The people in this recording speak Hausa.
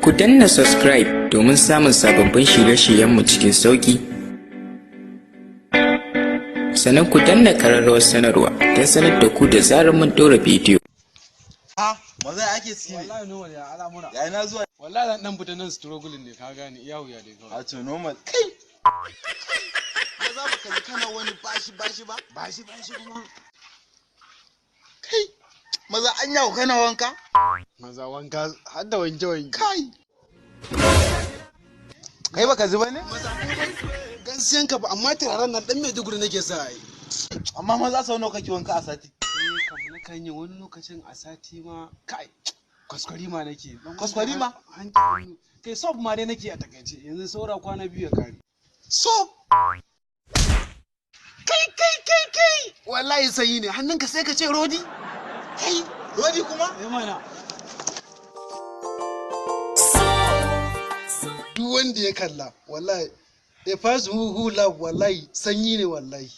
Ku danna subscribe domin samun sababbin shirye-shiryenmu cikin sauƙi. Sannan ku danna ƙararrawar sanarwa don sanar da ku da zarar mun ɗora bidiyo. Maza ake ciki ne. Wallahi normal ya al'amura. Ya ina zuwa. Wallahi dan fita nan struggling ne ka gane iya wuya dai kawai. A to normal. Kai. Maza baka ji kana wani bashi ba? Bashi kuma. Kai. Maza an yawo kana wanka? Maza wanka har da wanke. Kai. Kai baka zuba ne? Maza gaskiyan ka ba amma turaren nan dan Maiduguri nake sa ai. Amma maza sau nawa kake wanka a sati? Kam na kan yi wani lokacin a sati ma kai kwaskwari ma nake. Kwaskwari ma? Kai sob ma dai nake a takaice yanzu saura kwana biyu ya kare. Sob? Kai. Wallahi sanyi ne hannunka sai ka ce rodi. Kai. Rodi kuma? Eh mana. Duk wanda ya kalla wallahi the first who love wallahi sanyi ne wallahi.